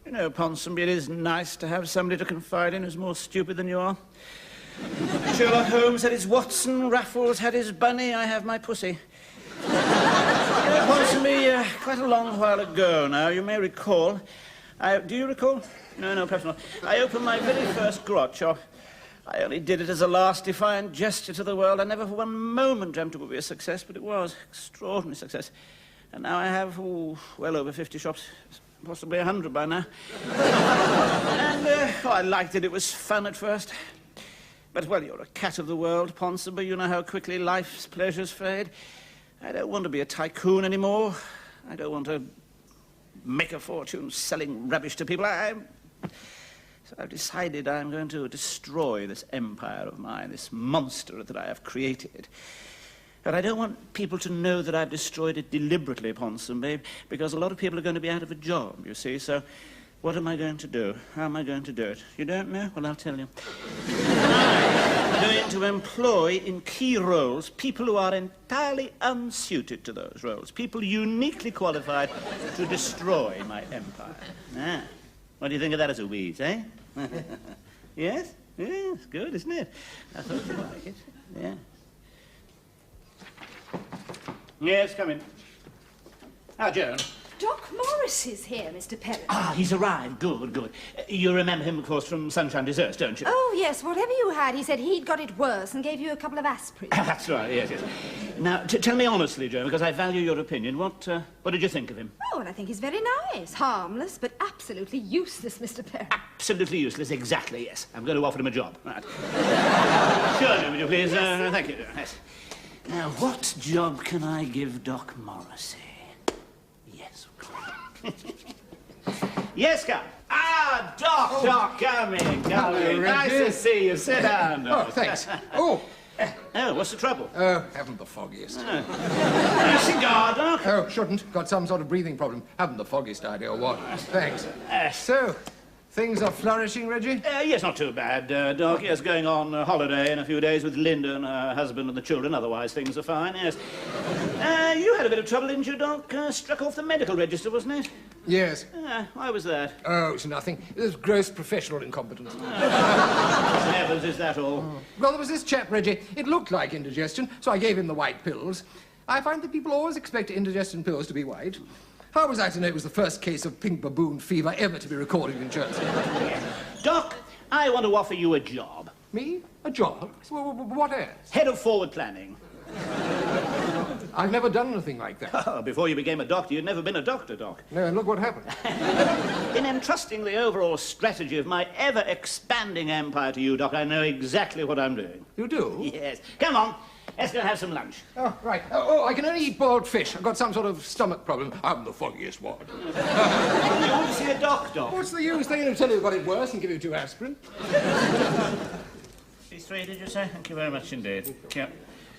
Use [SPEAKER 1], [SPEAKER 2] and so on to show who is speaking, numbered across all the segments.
[SPEAKER 1] You know, Ponsonby, it is nice to have somebody to confide in who's more stupid than you are. Sherlock Holmes had his Watson, Raffles had his Bunny, I have my Pussy. You know, Ponsonby, quite a long while ago now, you may recall... do you recall? No, perhaps not. I opened my very first grot shop. I only did it as a last defiant gesture to the world. I never for one moment dreamt it would be a success, but it was. Extraordinary success. And now I have, well over 50 shops. Possibly 100 by now. And, I liked it. It was fun at first. But, well, you're a cat of the world, Ponsonby. You know how quickly life's pleasures fade. I don't want to be a tycoon anymore. I don't want to make a fortune selling rubbish to people. So I've decided I'm going to destroy this empire of mine, this monster that I have created. But I don't want people to know that I've destroyed it deliberately, Ponsonby, because a lot of people are going to be out of a job, you see. So what am I going to do? How am I going to do it? You don't know? Well, I'll tell you. I'm going to employ in key roles people who are entirely unsuited to those roles, people uniquely qualified to destroy my empire. Ah, what do you think of that as a wheeze, eh? Yes? Yes, good, isn't it? I thought you'd like it. Yeah. Yes, come in. Ah, Joan.
[SPEAKER 2] Doc Morris is here, Mr. Perrin.
[SPEAKER 1] Ah, he's arrived. Good, good. You remember him, of course, from Sunshine Desserts, don't you?
[SPEAKER 2] Oh, yes. Whatever you had, he said he'd got it worse and gave you a couple of aspirin.
[SPEAKER 1] That's right, yes, yes. Now, tell me honestly, Joan, because I value your opinion. What did you think of him?
[SPEAKER 2] Oh, well, I think he's very nice. Harmless, but absolutely useless, Mr. Perrin.
[SPEAKER 1] Absolutely useless, exactly, yes. I'm going to offer him a job. Right. Sure, Joan, would you please?
[SPEAKER 2] Yes,
[SPEAKER 1] thank you, Joan. Yes. Now, what job can I give Doc Morrissey? Yes, of course. Yes, come. Ah, Doc, oh. Doc, come in, come in. Nice to see you. Sit down, Doc.
[SPEAKER 3] Oh, thanks. Oh.
[SPEAKER 1] Oh, what's the trouble?
[SPEAKER 3] Oh, haven't the foggiest.
[SPEAKER 1] A cigar, Doc?
[SPEAKER 3] Oh, shouldn't. Got some sort of breathing problem. Haven't the foggiest idea what. Thanks. So, things are flourishing, Reggie?
[SPEAKER 1] Yes, not too bad, Doc. Yes, going on holiday in a few days with Linda and her husband and the children. Otherwise, things are fine, yes. You had a bit of trouble, didn't you, Doc? Struck off the medical register, wasn't it?
[SPEAKER 3] Yes.
[SPEAKER 1] Why was that?
[SPEAKER 3] Oh, it's nothing. It was gross professional incompetence.
[SPEAKER 1] Heavens, is that all?
[SPEAKER 3] Oh. Well, there was this chap, Reggie. It looked like indigestion, so I gave him the white pills. I find that people always expect indigestion pills to be white. How was I to know it was the first case of pink baboon fever ever to be recorded in Jersey?
[SPEAKER 1] Doc, I want to offer you a job.
[SPEAKER 3] Me? A job? What as?
[SPEAKER 1] Head of forward planning.
[SPEAKER 3] I've never done anything like that.
[SPEAKER 1] Oh, before you became a doctor, you'd never been a doctor, Doc.
[SPEAKER 3] No, and look what happened.
[SPEAKER 1] In entrusting the overall strategy of my ever-expanding empire to you, Doc, I know exactly what I'm doing.
[SPEAKER 3] You do?
[SPEAKER 1] Yes. Come on, let's go have some lunch.
[SPEAKER 3] Oh, right. Oh, I can only eat boiled fish. I've got some sort of stomach problem. I'm the foggiest one.
[SPEAKER 1] You want to see a doc, Doc?
[SPEAKER 3] What's the use? They're going to tell you you've got it worse and give you 2 aspirin.
[SPEAKER 1] These 3, did you say? Thank you very much indeed. Yeah.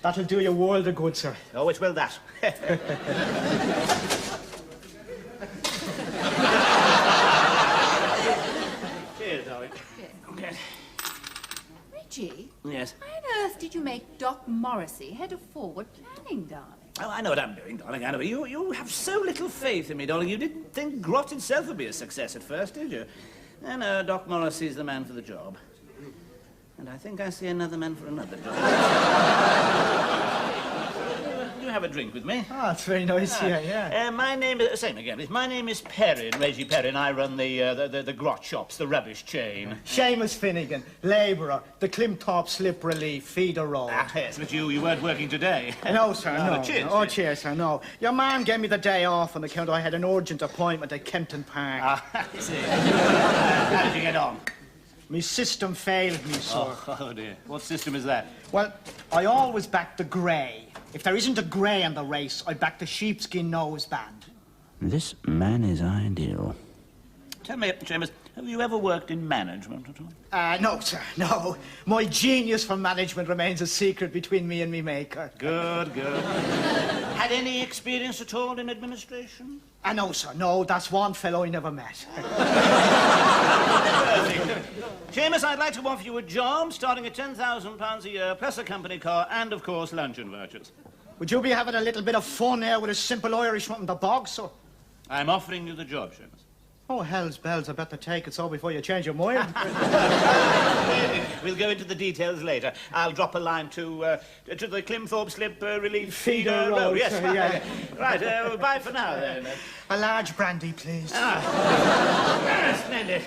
[SPEAKER 4] That'll do you a world of good, sir.
[SPEAKER 1] Oh, it will that. Cheers, darling. Okay.
[SPEAKER 5] Reggie?
[SPEAKER 1] Yes?
[SPEAKER 5] Why on earth did you make Doc Morrissey head of forward planning, darling?
[SPEAKER 1] Oh, I know what I'm doing, darling. I know. You have so little faith in me, darling. You didn't think Grot itself would be a success at first, did you? No, Doc Morrissey's the man for the job. And I think I see another man for another job. You have a drink with me?
[SPEAKER 4] Ah, it's very nice here, yeah.
[SPEAKER 1] My name is... Same again. My name is Perrin, Reggie Perrin. I run the grot shops, the rubbish chain.
[SPEAKER 4] Seamus Finnegan, labourer, the Climthorpe Slip Relief, Feeder Road.
[SPEAKER 1] Ah, yes, but you weren't working today.
[SPEAKER 4] No, sir, no.
[SPEAKER 1] Cheers.
[SPEAKER 4] Oh, cheers, sir, no. Your man gave me the day off on account I had an urgent appointment at Kempton Park.
[SPEAKER 1] Ah, I see. How did you get on?
[SPEAKER 4] My system failed me, sir.
[SPEAKER 1] Oh, dear. What system is that?
[SPEAKER 4] Well, I always back the grey. If there isn't a grey in the race, I back the sheepskin noseband.
[SPEAKER 1] This man is ideal. Tell me, Seamus, have you ever worked in management at all?
[SPEAKER 4] No, sir, no. My genius for management remains a secret between me and me maker.
[SPEAKER 1] Good, good. Had any experience at all in administration?
[SPEAKER 4] No, sir, no. That's one fellow I never met.
[SPEAKER 1] Seamus, I'd like to offer you a job starting at £10,000 a year, plus a company car, and, of course, luncheon vouchers.
[SPEAKER 4] Would you be having a little bit of fun here with a simple Irishman in the bog, sir?
[SPEAKER 1] I'm offering you the job, Seamus.
[SPEAKER 4] Oh, hell's bells, I better take it so before you change your mind.
[SPEAKER 1] We'll go into the details later. I'll drop a line to the Climthorpe Slip Relief Feeder Road. Yes,
[SPEAKER 4] yeah.
[SPEAKER 1] Right, bye for now, then.
[SPEAKER 4] A large brandy, please.
[SPEAKER 1] Splendid.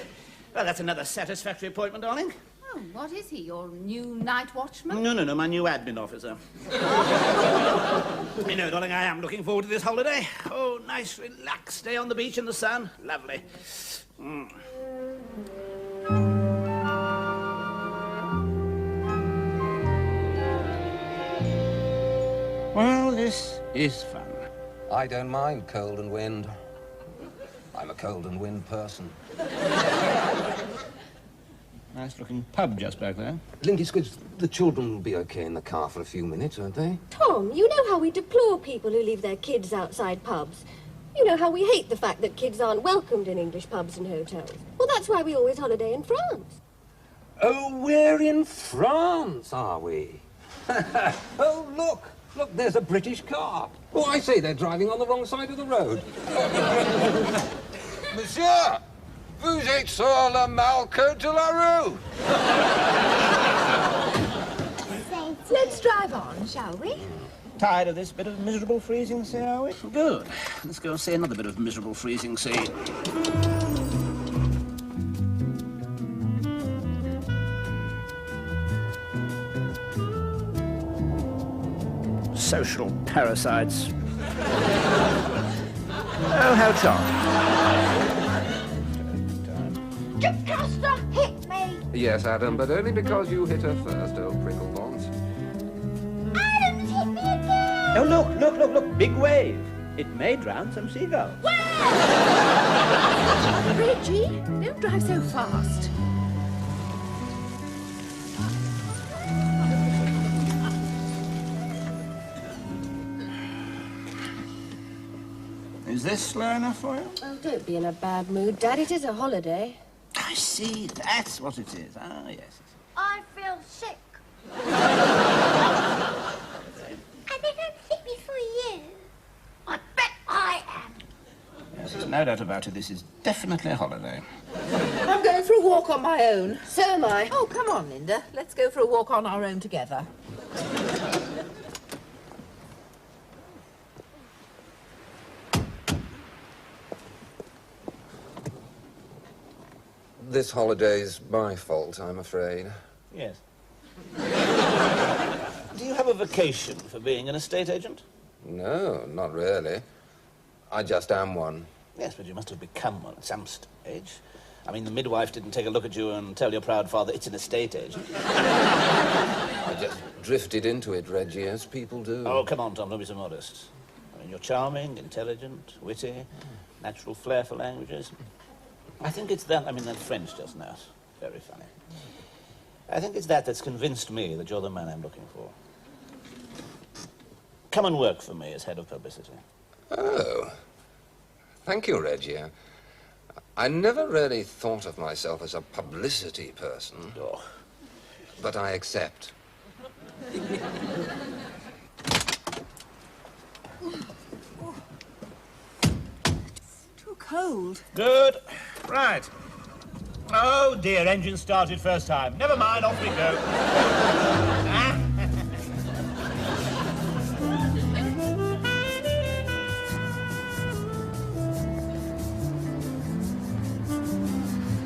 [SPEAKER 1] Well, that's another satisfactory appointment, darling.
[SPEAKER 5] Oh, what is he, your new night watchman?
[SPEAKER 1] No, my new admin officer. You know, darling, I am looking forward to this holiday. Oh, nice, relaxed day on the beach in the sun. Lovely. Well, this is fun.
[SPEAKER 6] I don't mind cold and wind. I'm a cold and wind person.
[SPEAKER 1] Nice-looking pub just back there.
[SPEAKER 6] Linky Squids, the children will be okay in the car for a few minutes, won't they?
[SPEAKER 7] Tom, you know how we deplore people who leave their kids outside pubs. You know how we hate the fact that kids aren't welcomed in English pubs and hotels. Well, that's why we always holiday in France.
[SPEAKER 6] Oh, we're in France, are we? Oh, look! Look, there's a British car. Oh, I say they're driving on the wrong side of the road. Monsieur! Vous êtes sur la Malco de la Rue.
[SPEAKER 2] Let's drive on, shall we?
[SPEAKER 1] Tired of this bit of miserable freezing sea, are we? Good. Let's go see another bit of miserable freezing sea. Social parasites. Oh, how charming.
[SPEAKER 7] Jocasta hit me!
[SPEAKER 6] Yes, Adam, but only because you hit her first, old Pricklebones.
[SPEAKER 7] Adam's hit me again!
[SPEAKER 1] Oh, look. Big wave. It may drown some seagulls.
[SPEAKER 5] Reggie, don't drive so fast.
[SPEAKER 1] Is this slow enough for you?
[SPEAKER 7] Oh, don't be in a bad mood, Dad. It is a holiday.
[SPEAKER 1] I see. That's what it is. Ah, yes.
[SPEAKER 7] I feel sick. And they don't think me for you. I bet I am.
[SPEAKER 1] Yes, there's no doubt about it. This is definitely a holiday.
[SPEAKER 5] I'm going for a walk on my own.
[SPEAKER 7] So am I.
[SPEAKER 5] Oh, come on, Linda. Let's go for a walk on our own together.
[SPEAKER 6] This holiday's my fault, I'm afraid.
[SPEAKER 1] Yes. Do you have a vacation for being an estate agent?
[SPEAKER 6] No, not really. I just am one.
[SPEAKER 1] Yes, but you must have become one at some stage. I mean, the midwife didn't take a look at you and tell your proud father it's an estate agent.
[SPEAKER 6] I just drifted into it, Reggie, as people do.
[SPEAKER 1] Oh, come on, Tom, don't be so modest. I mean, you're charming, intelligent, witty, natural flair for languages. I think it's that, that French just now, very funny. I think it's that's convinced me that you're the man I'm looking for. Come and work for me as head of publicity.
[SPEAKER 6] Oh. Thank you, Reggie. I never really thought of myself as a publicity person.
[SPEAKER 1] Oh.
[SPEAKER 6] But I accept.
[SPEAKER 5] Too cold.
[SPEAKER 1] Good. Right. Oh, dear, engine started first time. Never mind, off we go.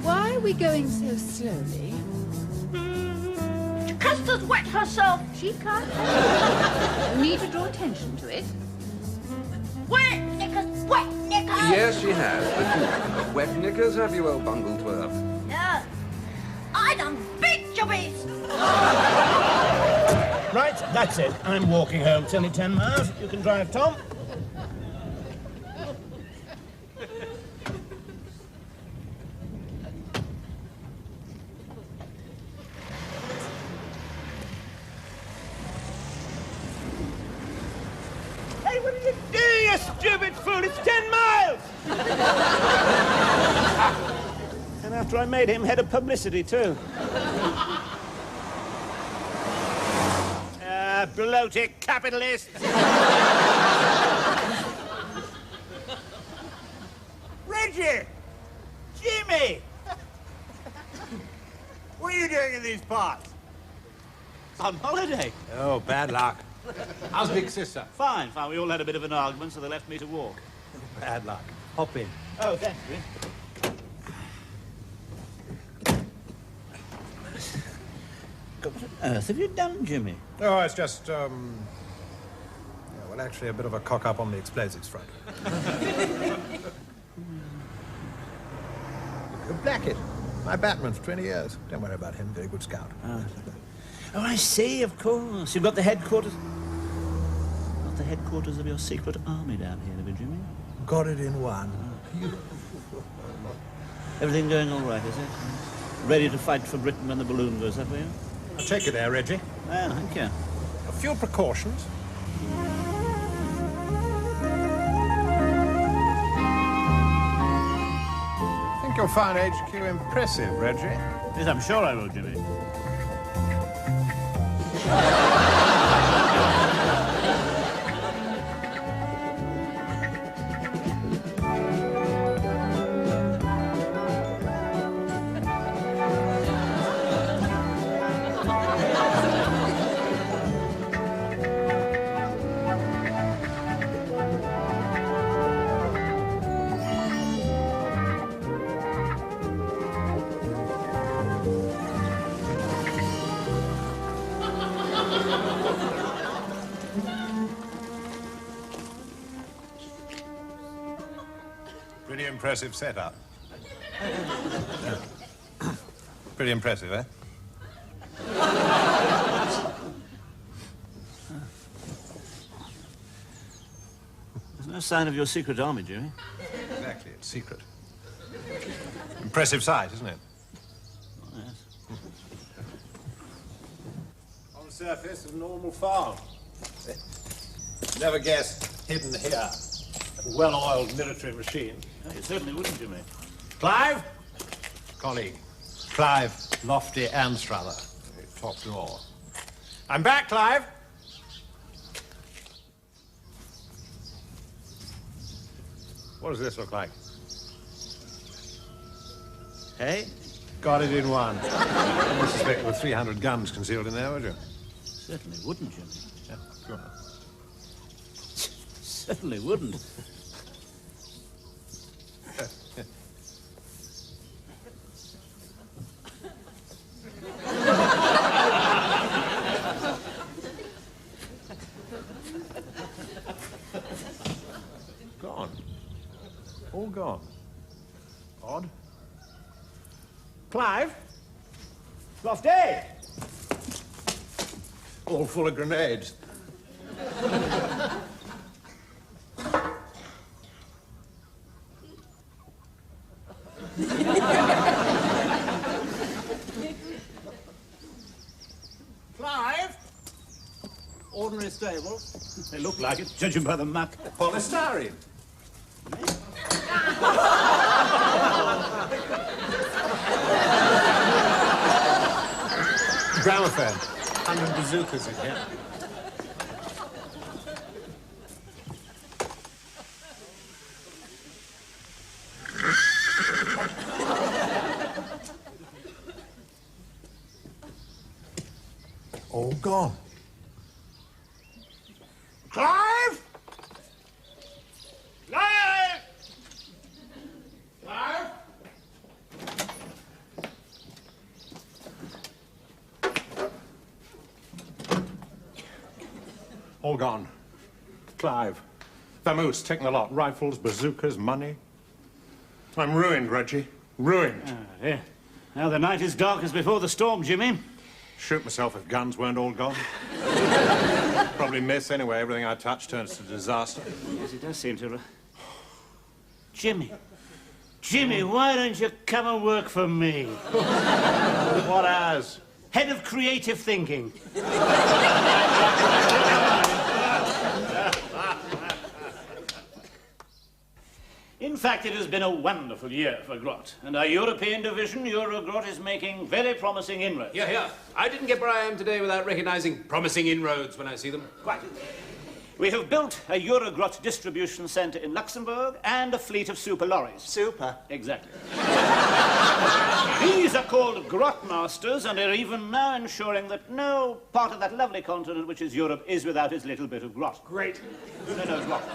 [SPEAKER 5] Why are we going so slowly?
[SPEAKER 7] Jocasta's wet herself.
[SPEAKER 5] She can't. You need to draw attention to it.
[SPEAKER 7] Wet knickers, wet knickers.
[SPEAKER 6] Yes, she has. But wet knickers, have you, old bungle twerp?
[SPEAKER 7] No. I done big jobbies.
[SPEAKER 1] Right, that's it. I'm walking home. It's only 10 miles. You can drive, Tom. Hey, what are you doing, you stupid fool? It's 10 miles! And after I made him head of publicity, too. Bloated capitalists! Reggie! Jimmy!
[SPEAKER 8] What are you doing in these parts?
[SPEAKER 1] On holiday.
[SPEAKER 8] Oh, bad luck. How's Big Sister?
[SPEAKER 1] Fine, fine. We all had a bit of an argument, so they left me to walk.
[SPEAKER 8] Bad luck. Hop in.
[SPEAKER 1] Oh, thanks, Jimmy. What on earth have you done, Jimmy?
[SPEAKER 8] Oh, it's just, yeah, well, actually a bit of a cock-up on the explosives front. Blackett, my batman for 20 years. Don't worry about him, very good scout.
[SPEAKER 1] Oh, I see, of course. You've got the headquarters... Not the headquarters of your secret army down here, have you, Jimmy?
[SPEAKER 8] Got it in one.
[SPEAKER 1] Everything going all right, is it? Ready to fight for Britain when the balloon goes up, are you?
[SPEAKER 8] I'll take you there, Reggie.
[SPEAKER 1] Well, thank you.
[SPEAKER 8] A few precautions. I think you'll find HQ impressive, Reggie.
[SPEAKER 1] Yes, I'm sure I will, Jimmy.
[SPEAKER 8] Pretty impressive setup. Pretty impressive, eh?
[SPEAKER 1] There's no sign of your secret army, Jimmy.
[SPEAKER 8] Exactly, it's secret. Impressive sight, isn't it?
[SPEAKER 1] Oh, yes.
[SPEAKER 8] On the surface, a normal farm. Never guessed, hidden here. A well-oiled military machine.
[SPEAKER 1] Oh, you certainly wouldn't, Jimmy.
[SPEAKER 8] Clive? Colleague. Clive Lofty Anstruther. Top drawer. I'm back, Clive. What does this look like?
[SPEAKER 1] Hey?
[SPEAKER 8] Got it in one. I wouldn't suspect there were 300 guns concealed in there, would you?
[SPEAKER 1] Certainly wouldn't, Jimmy.
[SPEAKER 8] Yeah, sure.
[SPEAKER 1] Certainly wouldn't.
[SPEAKER 8] Gone. All gone. Odd. Clive? Lofty! All full of grenades. Clive? Ordinary stables.
[SPEAKER 1] They look like it, judging by the muck.
[SPEAKER 8] Polystyrene. Gramophone. 100 bazookas in here. All gone. Clive! Clive! Clive! All gone. Clive. Vamoose, taking the lot. Rifles, bazookas, money. I'm ruined, Reggie. Ruined.
[SPEAKER 1] Yeah. Now the night is dark as before the storm, Jimmy.
[SPEAKER 8] Shoot myself if guns weren't all gone. Probably miss anyway. Everything I touch turns to disaster.
[SPEAKER 1] Yes, it does seem to... Jimmy. Jimmy, why don't you come and work for me?
[SPEAKER 8] What as?
[SPEAKER 1] Head of creative thinking. In fact, it has been a wonderful year for Grot, and our European division, Eurogrot, is making very promising inroads.
[SPEAKER 9] Yeah. I didn't get where I am today without recognizing promising inroads when I see them.
[SPEAKER 1] Quite. We have built a Eurogrot distribution centre in Luxembourg and a fleet of super lorries.
[SPEAKER 4] Super.
[SPEAKER 1] Exactly. These are called grot masters and are even now ensuring that no part of that lovely continent which is Europe is without its little bit of grot.
[SPEAKER 3] Great.
[SPEAKER 1] No, grot.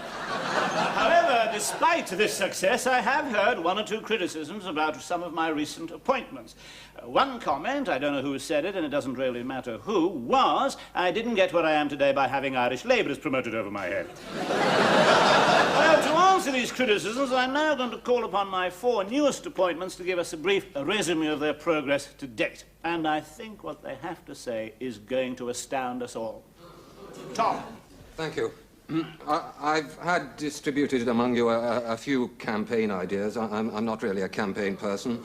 [SPEAKER 1] However, despite this success, I have heard one or two criticisms about some of my recent appointments. One comment, I don't know who said it, and it doesn't really matter who, was I didn't get where I am today by having Irish labourers promoted over my head. Well, to answer these criticisms, I'm now going to call upon my 4 newest appointments to give us a brief resume of their progress to date. And I think what they have to say is going to astound us all. Tom.
[SPEAKER 6] Thank you. I've had distributed among you a few campaign ideas. I'm not really a campaign person.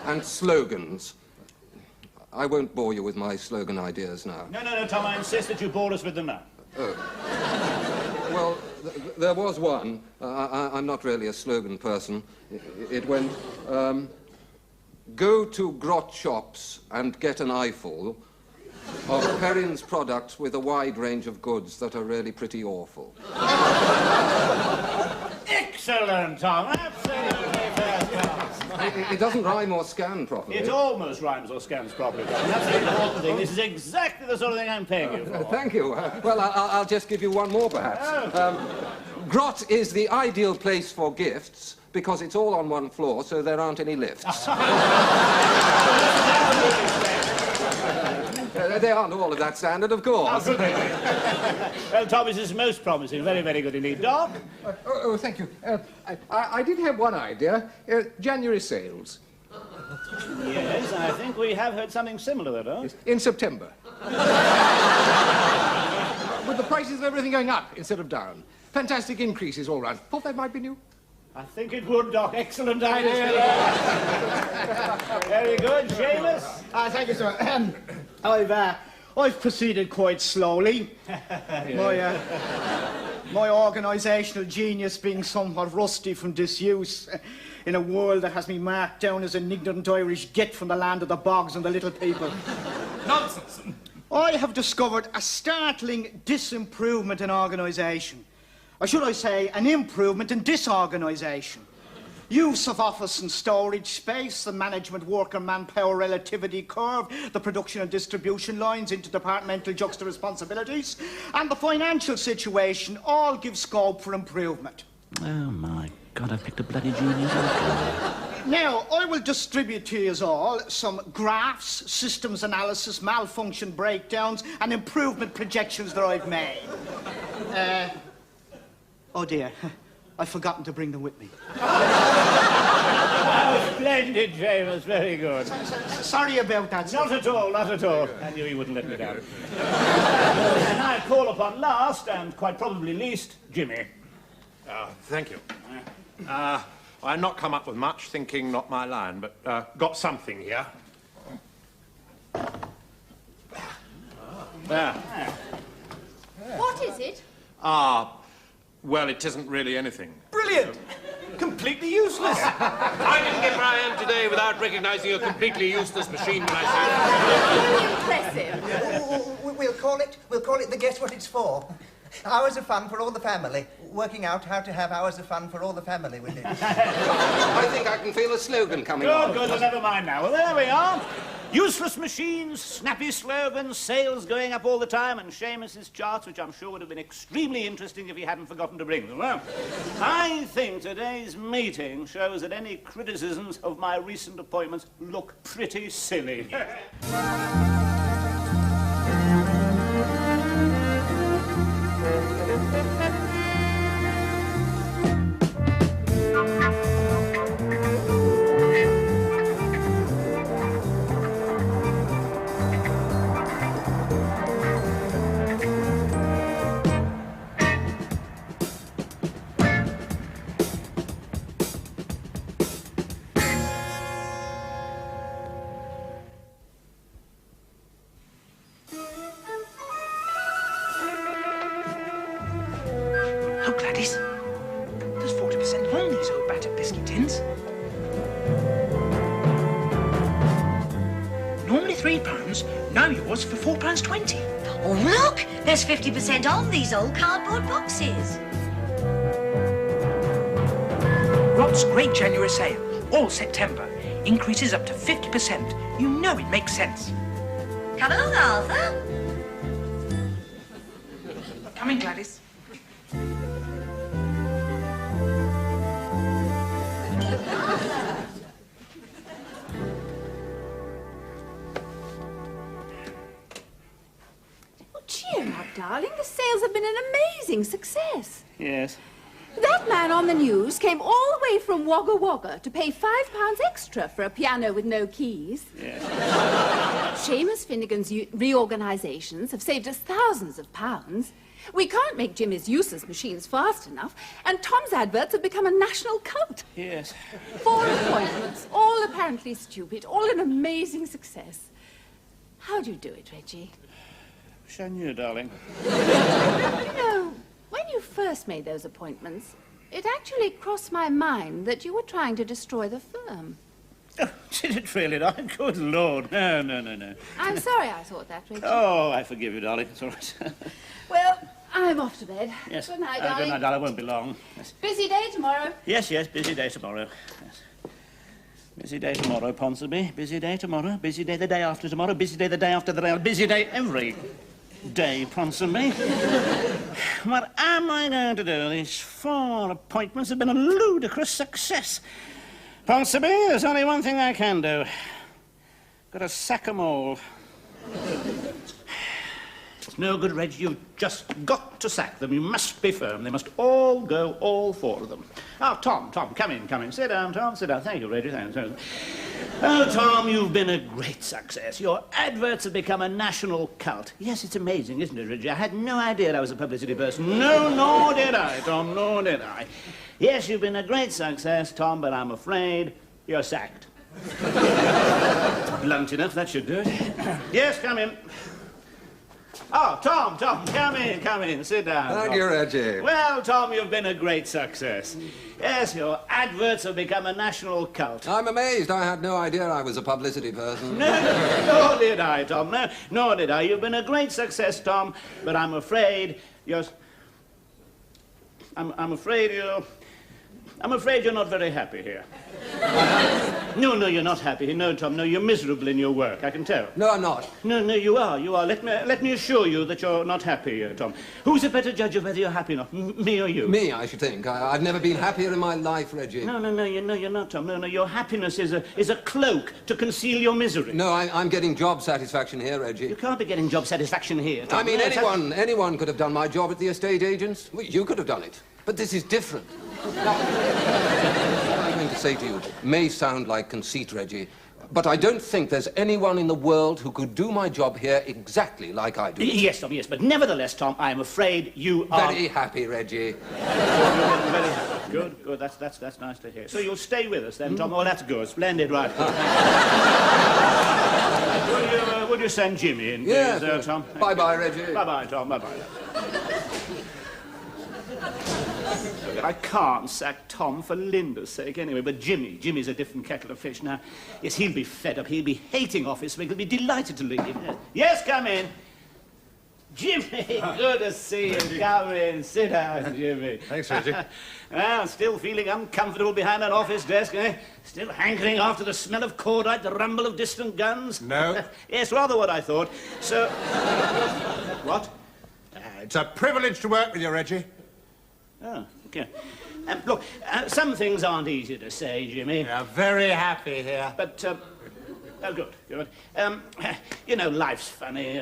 [SPEAKER 6] And slogans. I won't bore you with my slogan ideas now.
[SPEAKER 1] No, Tom, I insist that you bore us with them now.
[SPEAKER 6] Oh. Well, there was one. I'm not really a slogan person. It went, go to grot shops and get an eyeful of Perrin's products with a wide range of goods that are really pretty awful.
[SPEAKER 1] Excellent, Tom. Absolutely first class.
[SPEAKER 6] It doesn't rhyme or scan properly.
[SPEAKER 1] It almost rhymes or scans properly, Tom. That's the important thing. This is exactly the sort of thing I'm paying you for.
[SPEAKER 6] Thank you. Well, I'll just give you one more, perhaps. Grot is the ideal place for gifts because it's all on one floor, so there aren't any lifts. They aren't all of that standard, of course.
[SPEAKER 1] Well, Tom, this is most promising. Very, very good indeed. Doc?
[SPEAKER 3] Thank you. I did have one idea. January sales.
[SPEAKER 1] Yes, I think we have heard something similar, though.
[SPEAKER 3] Yes, in September. With the prices of everything going up instead of down. Fantastic increases all round. Thought that might be new.
[SPEAKER 1] I think it would, Doc. Excellent idea. Very good. Seamus?
[SPEAKER 4] Thank you, sir. I've proceeded quite slowly. My organisational genius being somewhat rusty from disuse in a world that has me marked down as an ignorant Irish git from the land of the bogs and the little people.
[SPEAKER 9] Nonsense.
[SPEAKER 4] I have discovered a startling disimprovement in organisation. Or should I say, an improvement in disorganisation. Use of office and storage space, the management worker manpower relativity curve, the production and distribution lines, interdepartmental juxta responsibilities, and the financial situation all give scope for improvement.
[SPEAKER 1] Oh, my God, I've picked a bloody genius.
[SPEAKER 4] Now, I will distribute to you all some graphs, systems analysis, malfunction breakdowns, and improvement projections that I've made. Oh, dear. I've forgotten to bring them with me.
[SPEAKER 1] Oh, splendid, Seamus. Very good.
[SPEAKER 4] Sorry about that, sir.
[SPEAKER 1] Not at all, not at all. I knew he wouldn't let me down. And I call upon last, and quite probably least, Jimmy.
[SPEAKER 8] Thank you. I've not come up with much, thinking not my line, but got something here.
[SPEAKER 5] What is it?
[SPEAKER 8] Well, it isn't really anything.
[SPEAKER 9] Brilliant. Completely useless. I didn't get where I am today without recognizing a completely useless machine when I
[SPEAKER 5] Very impressive.
[SPEAKER 10] We'll call it the Guess What It's For. Hours of fun for all the family. Working out how to have hours of fun for all the family with it.
[SPEAKER 6] I think I can feel a slogan coming on.
[SPEAKER 1] Oh, good, well, never mind now. Well, there we are. Useless machines, snappy slogans, sales going up all the time, and Seamus's charts, which I'm sure would have been extremely interesting if he hadn't forgotten to bring them. Well, I think today's meeting shows that any criticisms of my recent appointments look pretty silly.
[SPEAKER 11] £3, now yours for £4.20. Oh, look! There's 50% on these old cardboard boxes.
[SPEAKER 12] Rott's great January sale, all September. Increases up to 50%. You know it makes sense.
[SPEAKER 11] Come along, Arthur.
[SPEAKER 12] Coming, Gladys.
[SPEAKER 5] Cheer up, darling. The sales have been an amazing success.
[SPEAKER 1] Yes.
[SPEAKER 5] That man on the news came all the way from Wagga Wagga to pay £5 extra for a piano with no keys.
[SPEAKER 1] Yes.
[SPEAKER 5] Seamus Finnegan's reorganisations have saved us thousands of pounds. We can't make Jimmy's useless machines fast enough, and Tom's adverts have become a national cult.
[SPEAKER 1] Yes.
[SPEAKER 5] 4 appointments, all apparently stupid, all an amazing success. How do you do it, Reggie?
[SPEAKER 1] Wish I knew, darling.
[SPEAKER 5] You know, when you first made those appointments, it actually crossed my mind that you were trying to destroy the firm.
[SPEAKER 1] Oh, did it really, darling? Good Lord. No, no, no, no.
[SPEAKER 5] I'm sorry I thought that, Reggie.
[SPEAKER 1] Oh, I forgive you, darling. It's all right.
[SPEAKER 5] Well, I'm off to bed.
[SPEAKER 1] Yes.
[SPEAKER 5] Good night, darling.
[SPEAKER 1] Good night, darling. Won't be long. Yes.
[SPEAKER 5] Busy day tomorrow.
[SPEAKER 1] Yes, yes, busy day tomorrow. Yes. Busy day tomorrow, Ponsonby. Busy day tomorrow. Busy day the day after tomorrow. Busy day the day after the day. Busy day every day, Ponsonby. What am I going to do? These 4 appointments have been a ludicrous success. Ponsonby, there's only one thing I can do. Got to sack 'em all. It's no good, Reg. You've just got to sack them. You must be firm. They must all go, all 4 of them. Oh, Tom, come in. Sit down, Tom, sit down. Thank you, Reggie. Thanks. Oh, Tom, you've been a great success. Your adverts have become a national cult. Yes, it's amazing, isn't it, Reggie? I had no idea I was a publicity person. No, nor did I, Tom, nor did I. Yes, you've been a great success, Tom, but I'm afraid you're sacked. Blunt enough, that should do it. Yes, come in. Oh, Tom, come in, sit down.
[SPEAKER 6] Thank you, Reggie.
[SPEAKER 1] Well, Tom, you've been a great success. Yes, your adverts have become a national cult.
[SPEAKER 6] I'm amazed. I had no idea I was a publicity person.
[SPEAKER 1] No, nor did I, Tom. No, nor did I. You've been a great success, Tom, but I'm afraid you're... I'm afraid you're not very happy here. No, you're not happy. No, Tom, no, you're miserable in your work, I can tell.
[SPEAKER 6] No, I'm not.
[SPEAKER 1] No, you are. Let me assure you that you're not happy, Tom. Who's a better judge of whether you're happy or not, me or you?
[SPEAKER 6] Me, I should think. I've never been happier in my life, Reggie.
[SPEAKER 1] No, you're not, Tom. No, your happiness is a cloak to conceal your misery.
[SPEAKER 6] No, I'm getting job satisfaction here, Reggie.
[SPEAKER 1] You can't be getting job satisfaction here, Tom.
[SPEAKER 6] I mean, anyone could have done my job at the estate agents. Well, you could have done it. But this is different. Now, what I'm going to say to you may sound like conceit, Reggie, but I don't think there's anyone in the world who could do my job here exactly like I do.
[SPEAKER 1] Yes, Tom, yes, but nevertheless, Tom, I'm afraid you are...
[SPEAKER 6] Very happy, Reggie.
[SPEAKER 1] Very happy. Good, that's nice to hear. So you'll stay with us then, Tom? Oh, that's good, splendid, right. Would you send Jimmy in, please,
[SPEAKER 6] yeah,
[SPEAKER 1] Tom?
[SPEAKER 6] Bye-bye, Reggie.
[SPEAKER 1] Bye-bye, Tom, bye-bye. I can't sack Tom for Linda's sake anyway, but Jimmy's a different kettle of fish now. Yes, he'll be fed up. He'll be hating office work. He'll be delighted to leave. Yes, come in. Jimmy, good to see you. Come in. Sit down, Jimmy.
[SPEAKER 8] Thanks, Reggie.
[SPEAKER 1] Well, still feeling uncomfortable behind an office desk, eh? Still hankering after the smell of cordite, the rumble of distant guns?
[SPEAKER 8] No.
[SPEAKER 1] Yes, rather what I thought. So... What?
[SPEAKER 8] It's a privilege to work with you, Reggie.
[SPEAKER 1] Oh, okay. Look, some things aren't easy to say, Jimmy.
[SPEAKER 8] You're very happy here.
[SPEAKER 1] But, oh, good. You know, life's funny,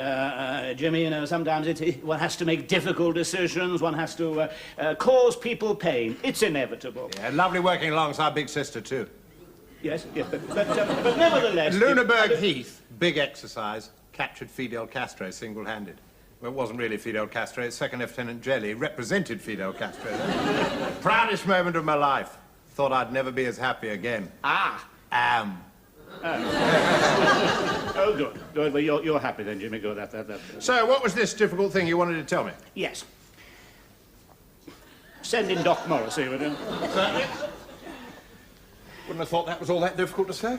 [SPEAKER 1] Jimmy. You know, sometimes one has to make difficult decisions. One has to cause people pain. It's inevitable.
[SPEAKER 8] Yeah, lovely working alongside Big Sister, too.
[SPEAKER 1] Yes, but nevertheless...
[SPEAKER 8] Lunenburg Heath, big exercise, captured Fidel Castro single-handed. Well, it wasn't really Fidel Castro. Second Lieutenant Jelly represented Fidel Castro. Proudest moment of my life. Thought I'd never be as happy again.
[SPEAKER 1] Ah.
[SPEAKER 8] Am.
[SPEAKER 1] Oh, good. Well, you're happy then, Jimmy. Good. That.
[SPEAKER 8] So, what was this difficult thing you wanted to tell me?
[SPEAKER 1] Yes. Send in Doc Morrissey, would you?
[SPEAKER 8] Certainly. Wouldn't have thought that was all that difficult to say.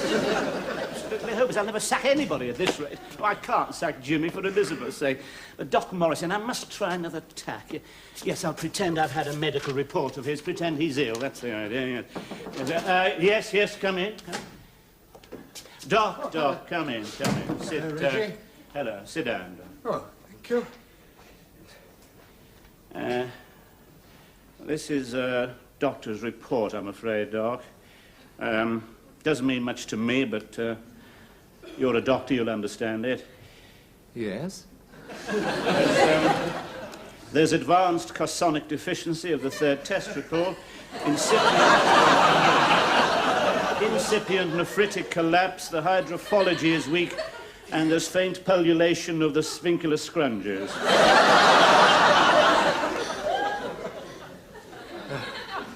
[SPEAKER 1] absolutely hopeless. I'll never sack anybody at this rate. Oh, I can't sack Jimmy for Elizabeth's sake. Doc Morrison, I must try another tack. Yes, I'll pretend I've had a medical report of his. Pretend he's ill. That's the idea. Yes, come in. Doc, come in. Sit.
[SPEAKER 3] Reggie.
[SPEAKER 1] Hello, sit down, Doc.
[SPEAKER 3] Oh, thank you.
[SPEAKER 1] This is a doctor's report, I'm afraid, Doc. Doesn't mean much to me, but you're a doctor, you'll understand it.
[SPEAKER 3] Yes?
[SPEAKER 1] There's advanced cosonic deficiency of the third test report, incipient nephritic collapse, the hydrophology is weak, and there's faint pullulation of the sphincter scrunges.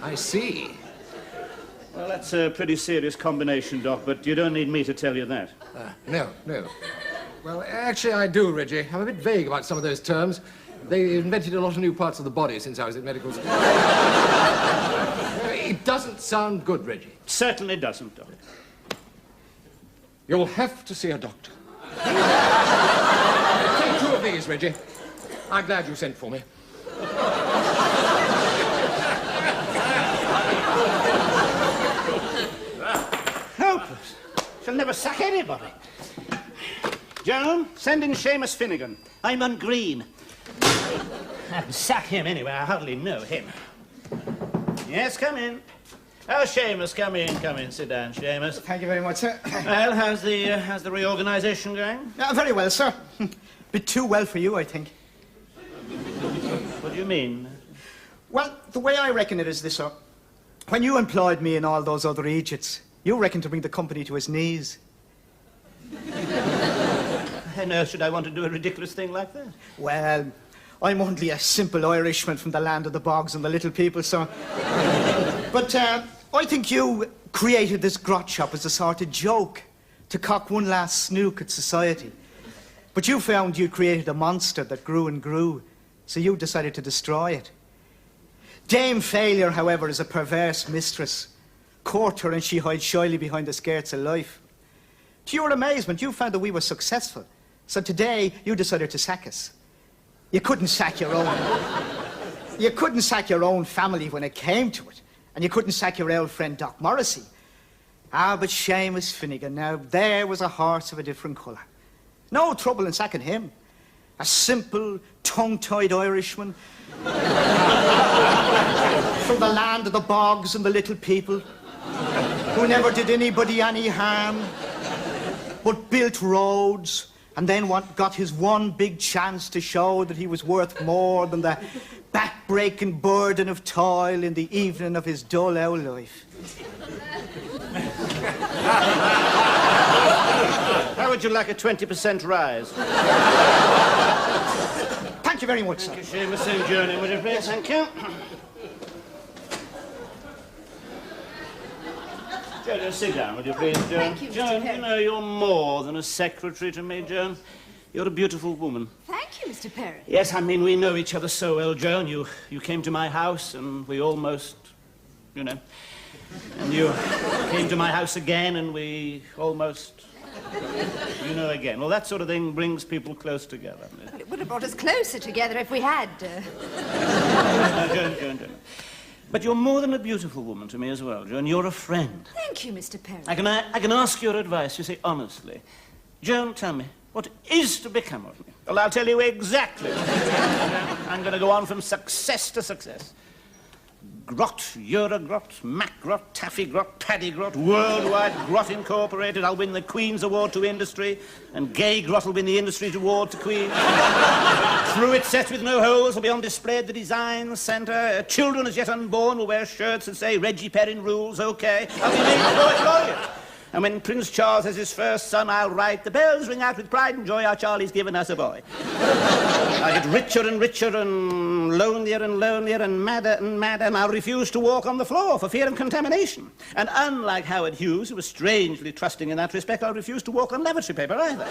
[SPEAKER 3] I see.
[SPEAKER 1] Well, that's a pretty serious combination, Doc, but you don't need me to tell you that.
[SPEAKER 3] No. Well, actually, I do, Reggie. I'm a bit vague about some of those terms. They invented a lot of new parts of the body since I was at medical school. It doesn't sound good, Reggie.
[SPEAKER 1] Certainly doesn't, Doc.
[SPEAKER 3] You'll have to see a doctor. Take 2 of these, Reggie. I'm glad you sent for me.
[SPEAKER 1] Hopeless. Shall never sack anybody. Joan, send in Seamus Finnegan. I'm on green. I can sack him anyway. I hardly know him. Yes, come in. Oh, Seamus, come in. Sit down, Seamus.
[SPEAKER 4] Thank you very much, sir.
[SPEAKER 1] Well, how's the reorganisation going?
[SPEAKER 4] Very well, sir. Bit too well for you, I think.
[SPEAKER 1] What do you mean?
[SPEAKER 4] Well, the way I reckon it is this, sir. When you employed me and all those other idiots, you reckoned to bring the company to his knees.
[SPEAKER 1] On earth should I want to do a ridiculous thing like that?
[SPEAKER 4] Well, I'm only a simple Irishman from the land of the bogs and the little people, sir. But I think you created this grot shop as a sort of joke to cock one last snook at society. But you found you created a monster that grew and grew, so you decided to destroy it. Dame Failure, however, is a perverse mistress. Court her and she hides shyly behind the skirts of life. To your amazement, you found that we were successful. So today, you decided to sack us. You couldn't sack your own. You couldn't sack your own family when it came to it. And you couldn't sack your old friend Doc Morrissey. But Seamus Finnegan, now there was a horse of a different colour. No trouble in sacking him. A simple, tongue-tied Irishman from the land of the bogs and the little people, who never did anybody any harm, but built roads, and then got his one big chance to show that he was worth more than the back-breaking burden of toil in the evening of his dull old life.
[SPEAKER 1] How would you like a 20% rise?
[SPEAKER 4] Thank you very much, sir.
[SPEAKER 1] Thank you, Seamus. Same journey, would you please? Thank you. Joan, sit down, would you please, Joan?
[SPEAKER 5] Thank you, Mr.
[SPEAKER 1] Joan,
[SPEAKER 5] Perrin.
[SPEAKER 1] you know, you're more than a secretary to me, Joan. You're a beautiful woman.
[SPEAKER 5] Thank you, Mr. Perrin.
[SPEAKER 1] Yes, I mean, we know each other so well, Joan. You came to my house, and we almost, you know... And you came to my house again, and we almost... You know, again. Well, that sort of thing brings people close together.
[SPEAKER 2] Well, it would have brought us closer together if we had.
[SPEAKER 1] Joan. But you're more than a beautiful woman to me as well, Joan. You're a friend.
[SPEAKER 2] Thank you, Mr. Perrin.
[SPEAKER 1] I can ask your advice, you see, honestly. Joan, tell me, what is to become of me? Well, I'll tell you exactly. I'm going to go on from success to success. Grot, Eurogrot, Macgrot, Taffy Grot, Paddy Grot, Worldwide Grot Incorporated. I'll win the Queen's Award to Industry, and Gay Grot will win the Industry's Award to Queen. Fruit set with no holes will be on display at the Design Centre. Children as yet unborn will wear shirts that say Reggie Perrin rules, OK. I'll be made a poet laureate. And when Prince Charles has his first son, I'll write, the bells ring out with pride and joy, our Charlie's given us a boy. I get richer and richer and lonelier and madder and madder, and I'll refuse to walk on the floor for fear of contamination. And unlike Howard Hughes, who was strangely trusting in that respect, I'll refuse to walk on lavatory paper either.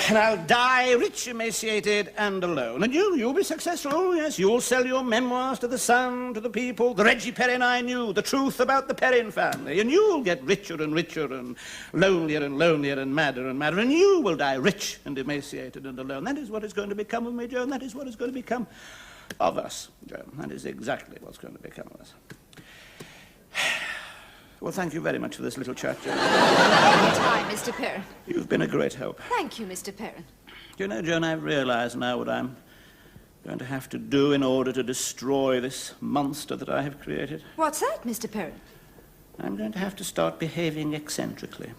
[SPEAKER 1] And I'll die rich, emaciated, and alone. And you'll be successful. Oh, yes, you'll sell your memoirs to the Sun, to the People, the Reggie Perrin I knew, the truth about the Perrin family. And you'll get richer and richer and lonelier and madder, and you will die rich and emaciated and alone. That is what is going to become of me, Joan. That is what is going to become of us, Joan. That is exactly what's going to become of us. Well, thank you very much for this little chat, Joan.
[SPEAKER 5] Anytime, Mr. Perrin.
[SPEAKER 1] You've been a great help.
[SPEAKER 5] Thank you, Mr. Perrin.
[SPEAKER 1] Do you know, Joan, I've realized now what I'm going to have to do in order to destroy this monster that I have created.
[SPEAKER 5] What's that, Mr. Perrin?
[SPEAKER 1] I'm going to have to start behaving eccentrically.